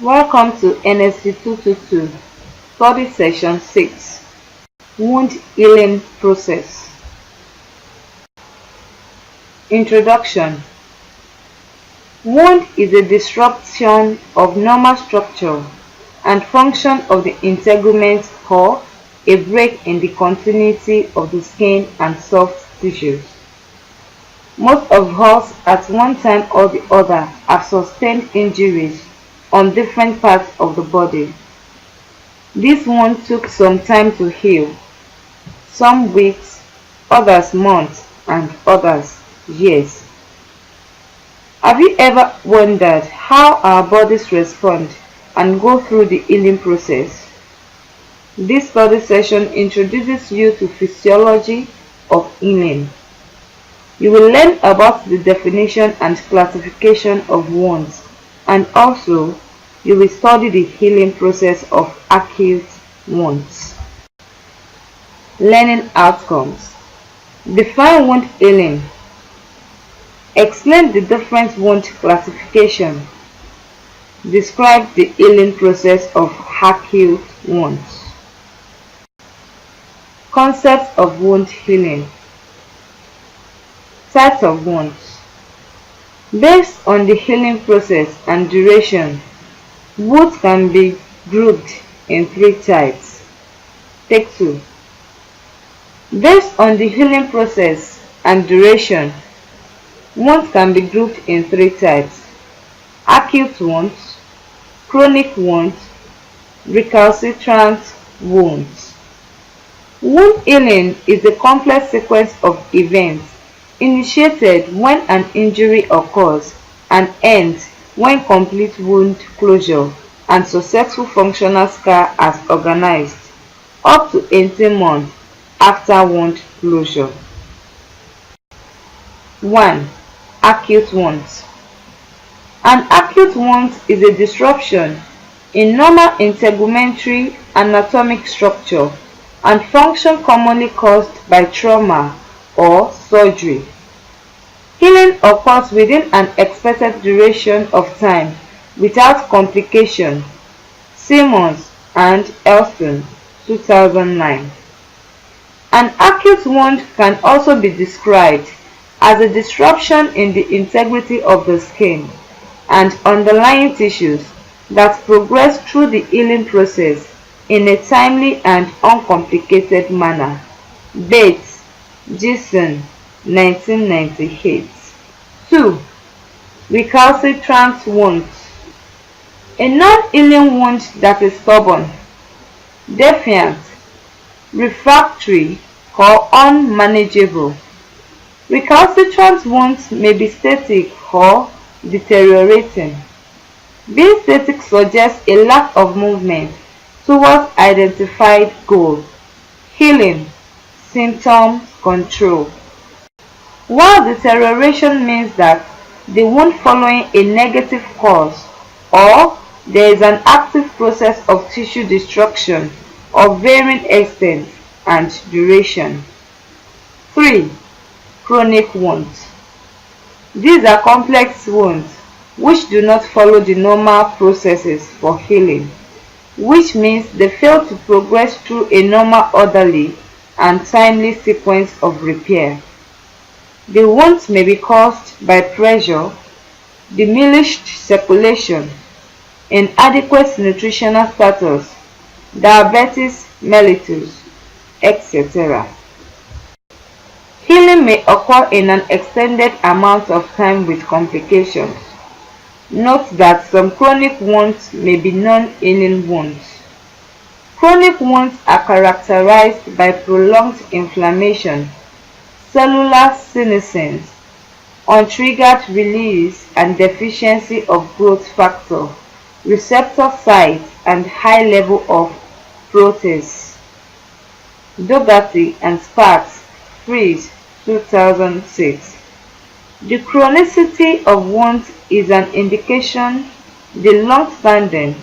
Welcome to NSG 222, study session 6, wound healing process. Introduction. Wound is a disruption of normal structure and function of the integument or a break in the continuity of the skin and soft tissues. Most of us at one time or the other have sustained injuries on different parts of the body. This one took some time to heal, some weeks, others months, and others years. Have you ever wondered how our bodies respond and go through the healing process? This study session introduces you to physiology of healing. You will learn about the definition and classification of wounds, and also you will study the healing process of acute wounds. Learning outcomes. Define wound healing. Explain the different wound classification. Describe the healing process of acute wounds. Concept of wound healing. Types of wounds. Based on the healing process and duration, wounds can be grouped in 3 types. Take 2. Based on the healing process and duration, wounds can be grouped in 3 types: acute wounds, chronic wounds, recalcitrant wounds. Wound healing is a complex sequence of events initiated when an injury occurs and ends when complete wound closure and successful functional scar is organized, up to 18 months after wound closure. 1. Acute wounds. An acute wound is a disruption in normal integumentary anatomic structure and function commonly caused by trauma or surgery. Healing occurs within an expected duration of time without complication. Simmons and Elston, 2009. An acute wound can also be described as a disruption in the integrity of the skin and underlying tissues that progress through the healing process in a timely and uncomplicated manner. Bates, Jason, 1998. 2. Recalcitrant wounds. A non-healing wound that is stubborn, defiant, refractory, or unmanageable. Recalcitrant wounds may be static or deteriorating. Being static suggests a lack of movement towards identified goal. Healing, symptom control. While deterioration means that the wound following a negative cause or there is an active process of tissue destruction of varying extent and duration. 3. Chronic wounds. These are complex wounds which do not follow the normal processes for healing, which means they fail to progress through a normal, orderly, and timely sequence of repair. The wounds may be caused by pressure, diminished circulation, inadequate nutritional status, diabetes mellitus, etc. Healing may occur in an extended amount of time with complications. Note that some chronic wounds may be non-healing wounds. Chronic wounds are characterized by prolonged inflammation, cellular senescence, untriggered release and deficiency of growth factor, receptor sites, and high level of protease. Dougherty and Sparks, Fries, 2006. The chronicity of wounds is an indication the long-standing,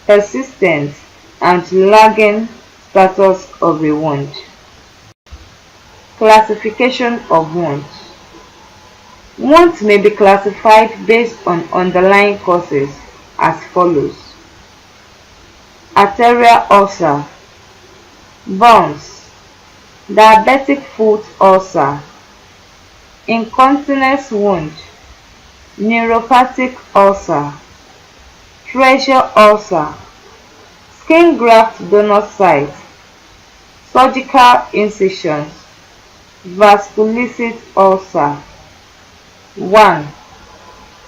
persistent, and lagging status of a wound. Classification of wounds. Wounds may be classified based on underlying causes as follows. arterial ulcer, burns, diabetic foot ulcer, incontinence wound, neuropathic ulcer, pressure ulcer, skin graft donor site, surgical incisions, vasculicite ulcer. 1.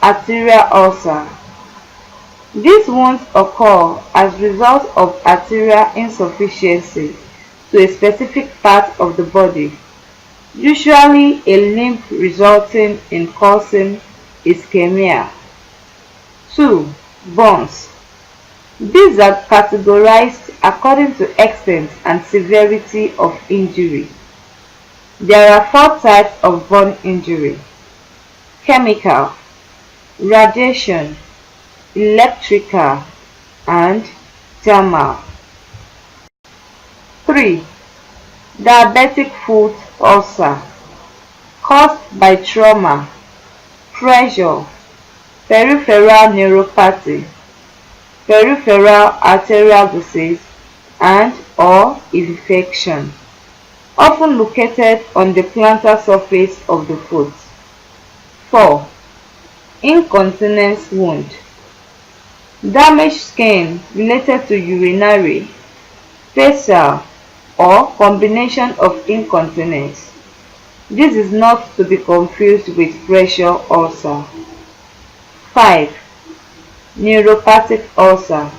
Arterial ulcer. These wounds occur as a result of arterial insufficiency to a specific part of the body, usually a limb, resulting in causing ischemia. 2. Burns. These are categorized according to extent and severity of injury. There are 4 types of burn injury: chemical, radiation, electrical, and thermal. 3. Diabetic foot ulcer, caused by trauma, pressure, peripheral neuropathy, peripheral arterial disease, and/or infection, often located on the plantar surface of the foot. 4. Incontinence wound. Damaged skin related to urinary, facial, or combination of incontinence. This is not to be confused with pressure ulcer. 5. Neuropathic ulcer.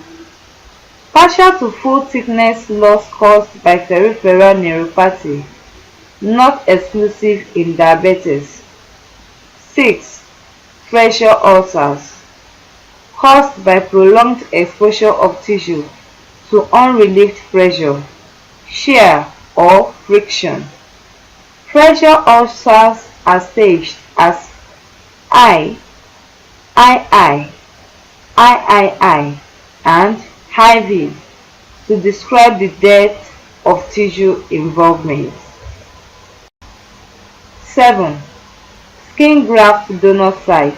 Partial to full thickness loss caused by peripheral neuropathy, not exclusive in diabetes. 6. Pressure ulcers, caused by prolonged exposure of tissue to unrelieved pressure, shear, or friction. Pressure ulcers are staged as I, and IV to describe the depth of tissue involvement. 7. Skin graft donor site.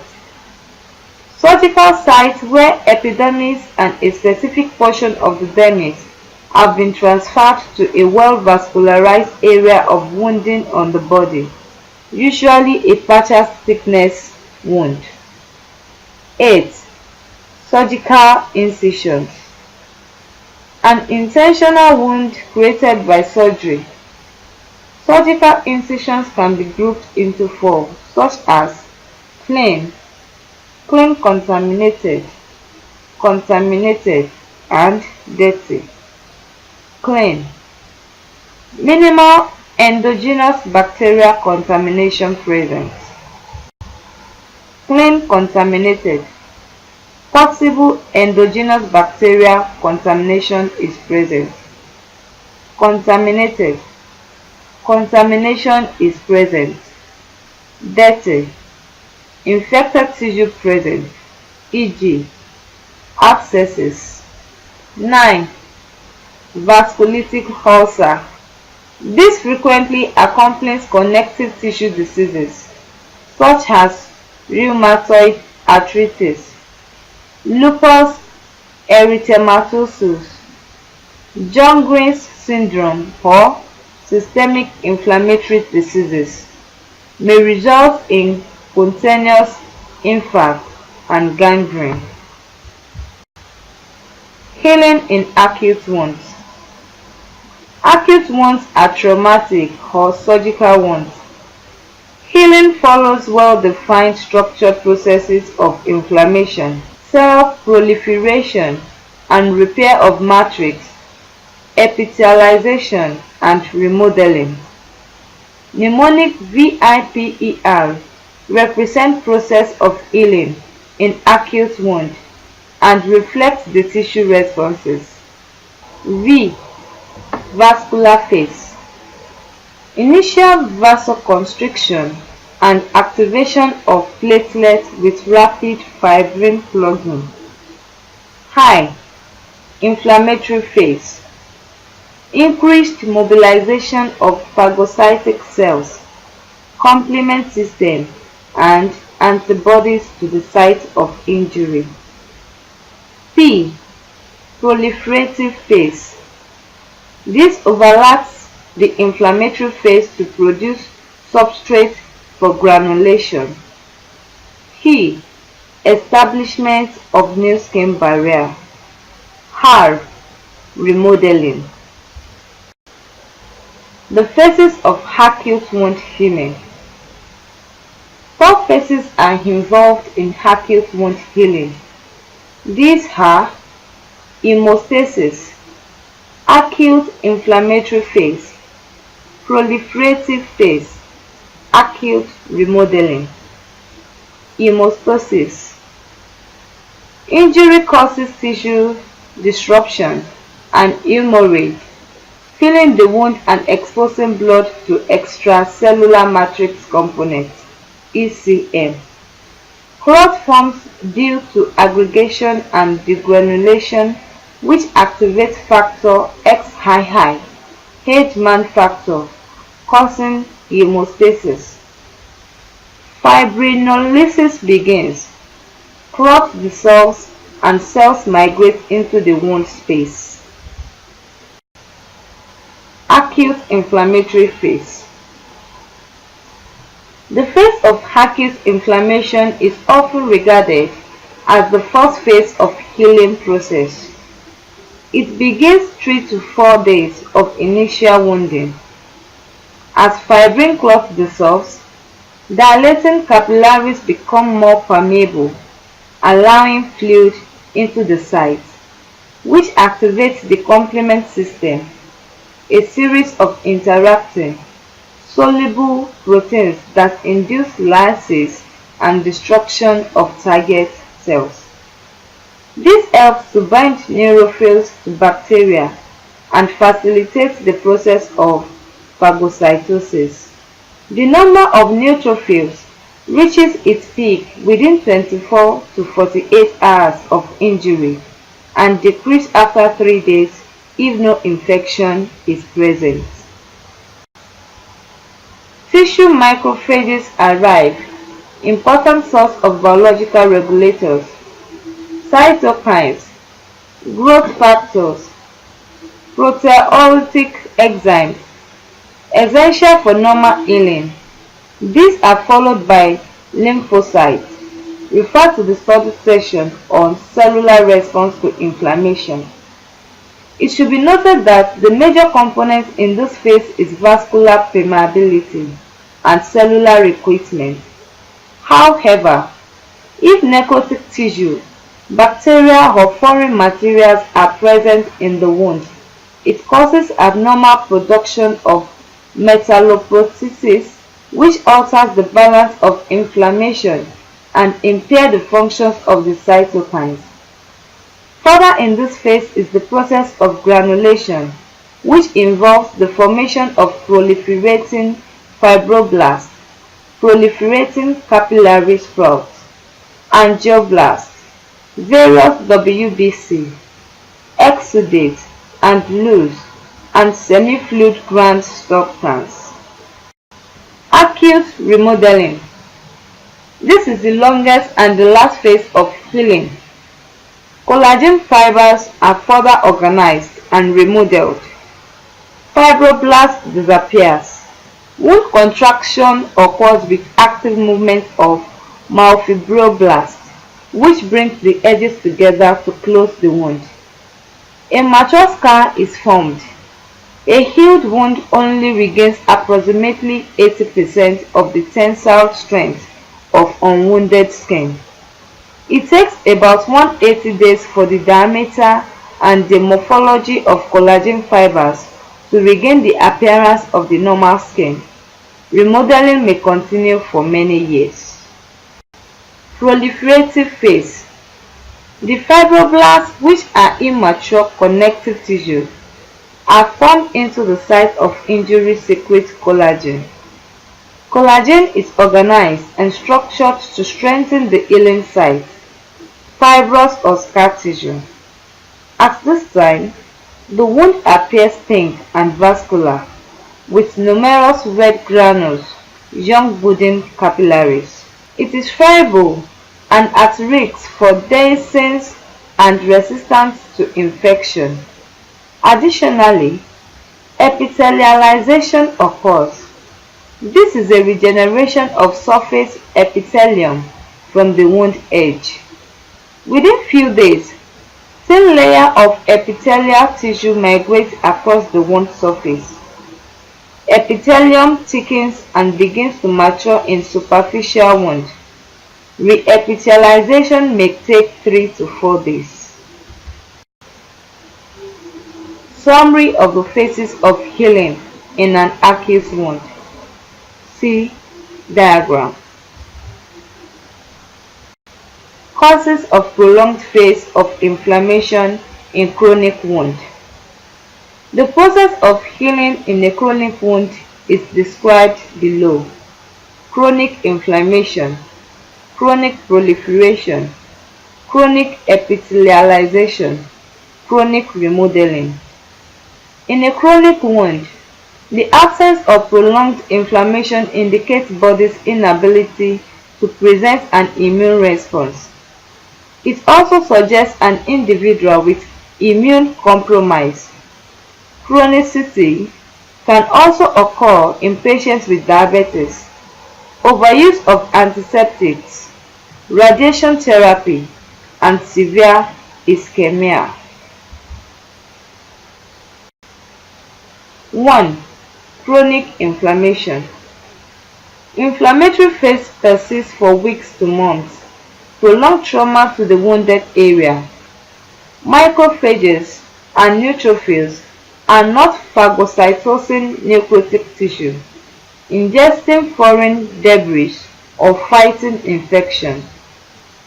Surgical site where epidermis and a specific portion of the dermis have been transferred to a well-vascularized area of wounding on the body, usually a partial thickness wound. 8. Surgical incisions. An intentional wound created by surgery. Surgical incisions can be grouped into 4, such as clean, contaminated, and dirty. Clean. Minimal endogenous bacterial contamination present. Clean contaminated. Possible endogenous bacterial contamination is present. Contaminated. Contamination is present. Dirty. Infected tissue present, e.g. abscesses. 9. Vasculitic ulcer. This frequently accompanies connective tissue diseases such as rheumatoid arthritis, lupus erythematosus, Sjogren's syndrome, or systemic inflammatory diseases. May result in spontaneous infarct and gangrene. Healing in acute wounds. Acute wounds are traumatic or surgical wounds. Healing follows well-defined structured processes of inflammation, cell proliferation, and repair of matrix, epithelialization, and remodeling. Mnemonic VIPER represent process of healing in acute wound and reflect the tissue responses. V. Vascular phase. Initial vasoconstriction and activation of platelets with rapid fibrin plugging. High. Inflammatory phase. Increased mobilization of phagocytic cells, complement system, and antibodies to the site of injury. P. Proliferative phase. This overlaps the inflammatory phase to produce substrate for granulation. E. Establishment of new skin barrier. R. Remodeling. The phases of acute wound healing. 4 phases are involved in acute wound healing. These are hemostasis, acute inflammatory phase, proliferative phase, acute remodeling. Hemostasis. Injury causes tissue disruption and hemorrhage, filling the wound and exposing blood to extracellular matrix components (ECM). Clot forms due to aggregation and degranulation, which activates factor XII, Hedman factor, causing hemostasis. Fibrinolysis begins. Clot dissolves and cells migrate into the wound space. Acute inflammatory phase. The phase of acute inflammation is often regarded as the first phase of healing process. It begins 3 to 4 days of initial wounding. As fibrin clot dissolves, dilating capillaries become more permeable, allowing fluid into the site, which activates the complement system, a series of interacting soluble proteins that induce lysis and destruction of target cells. This helps to bind neutrophils to bacteria and facilitates the process of phagocytosis. The number of neutrophils reaches its peak within 24 to 48 hours of injury and decreases after 3 days if no infection is present. Tissue macrophages arrive, important source of biological regulators, cytokines, growth factors, proteolytic enzymes, essential for normal healing. These are followed by lymphocytes. Refer to the study section on cellular response to inflammation. It should be noted that the major component in this phase is vascular permeability and cellular recruitment. However, if necrotic tissue, bacteria or foreign materials are present in the wound, it causes abnormal production of metalloproteinase, which alters the balance of inflammation and impair the functions of the cytokines. Further in this phase is the process of granulation, which involves the formation of proliferating fibroblasts, proliferating capillary sprouts, angioblasts, various WBC, exudates, and loose and semi-fluid gland substance. Acute remodeling. This is the longest and the last phase of healing. Collagen fibers are further organized and remodeled. Fibroblast disappears. Wound contraction occurs with active movement of myofibroblasts, which brings the edges together to close the wound. A mature scar is formed. A healed wound only regains approximately 80% of the tensile strength of unwounded skin. It takes about 180 days for the diameter and the morphology of collagen fibers to regain the appearance of the normal skin. Remodeling may continue for many years. Proliferative phase. The fibroblasts, which are immature connective tissue, are formed into the site of injury secrete collagen. Collagen is organized and structured to strengthen the healing site, fibrous or scar tissue. At this time, the wound appears pink and vascular, with numerous red granules, young budding capillaries. It is friable and at risk for dehiscence and resistance to infection. Additionally, epithelialization occurs. This is a regeneration of surface epithelium from the wound edge. Within few days, thin layer of epithelial tissue migrates across the wound surface. Epithelium thickens and begins to mature in superficial wound. Reepithelialization may take 3 to 4 days. Summary of the phases of healing in an acute wound. See diagram. Causes of prolonged phase of inflammation in chronic wound. The process of healing in a chronic wound is described below. Chronic inflammation, chronic proliferation, chronic epithelialization, chronic remodeling. In a chronic wound, the absence of prolonged inflammation indicates body's inability to present an immune response. It also suggests an individual with immune compromise. Chronicity can also occur in patients with diabetes, overuse of antiseptics, radiation therapy, and severe ischemia. 1. Chronic inflammation. Inflammatory phase persists for weeks to months. Prolonged trauma to the wounded area. Macrophages and neutrophils are not phagocytosing necrotic tissue, ingesting foreign debris, or fighting infection.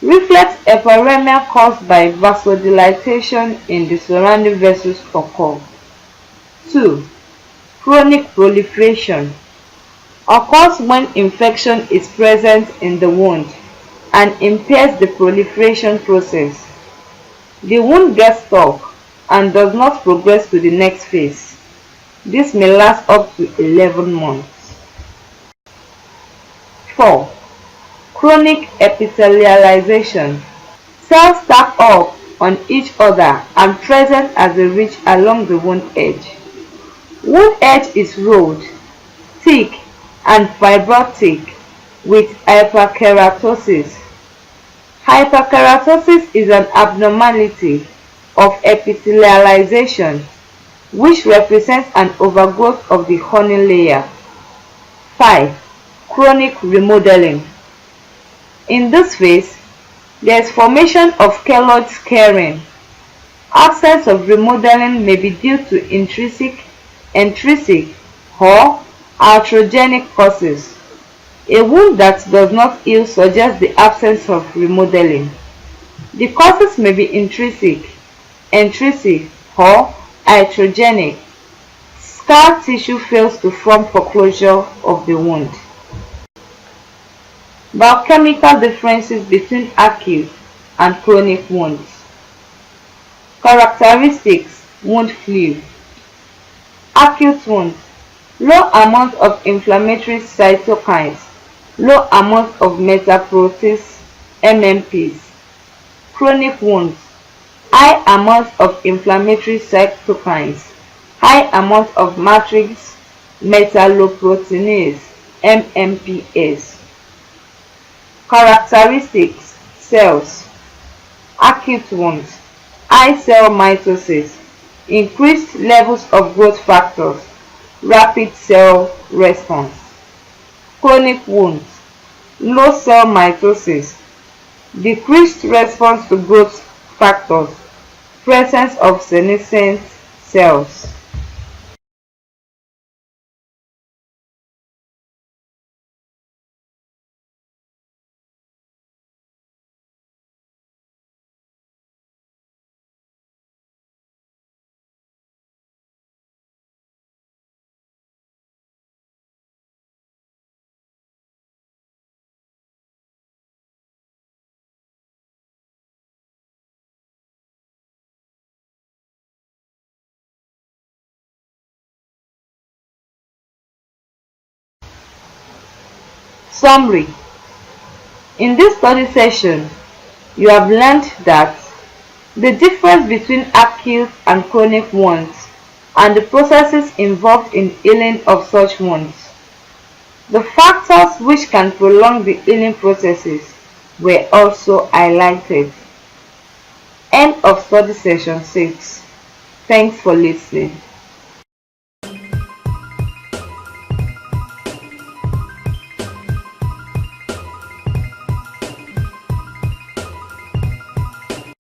Reflex hyperemia caused by vasodilatation in the surrounding vessels occur. 2. Chronic proliferation occurs when infection is present in the wound and impairs the proliferation process. The wound gets stuck and does not progress to the next phase. This may last up to 11 months. 4. Chronic epithelialization. Cells stack up on each other and present as a ridge along the wound edge. Wound edge is rolled, thick, and fibrotic with hyperkeratosis. Hyperkeratosis is an abnormality of epithelialization which represents an overgrowth of the horny layer. 5. Chronic remodeling. In this phase, there is formation of keloid scarring. Absence of remodeling may be due to intrinsic, or iatrogenic causes. A wound that does not heal suggests the absence of remodeling. The causes may be intrinsic, or iatrogenic. Scar tissue fails to form for closure of the wound. Biochemical differences between acute and chronic wounds. Characteristics: wound fluid. Acute wounds: low amount of inflammatory cytokines, low amount of metaprotease MMPs. Chronic wounds: high amount of inflammatory cytokines, high amount of matrix metalloproteinase MMPs. Characteristics: cells. Acute wounds: high cell mitosis, increased levels of growth factors, rapid cell response. Chronic wounds: low cell mitosis, decreased response to growth factors, presence of senescent cells. Summary: in this study session, you have learned that the difference between acute and chronic wounds, and the processes involved in healing of such wounds. The factors which can prolong the healing processes were also highlighted. End of study session 6. Thanks for listening.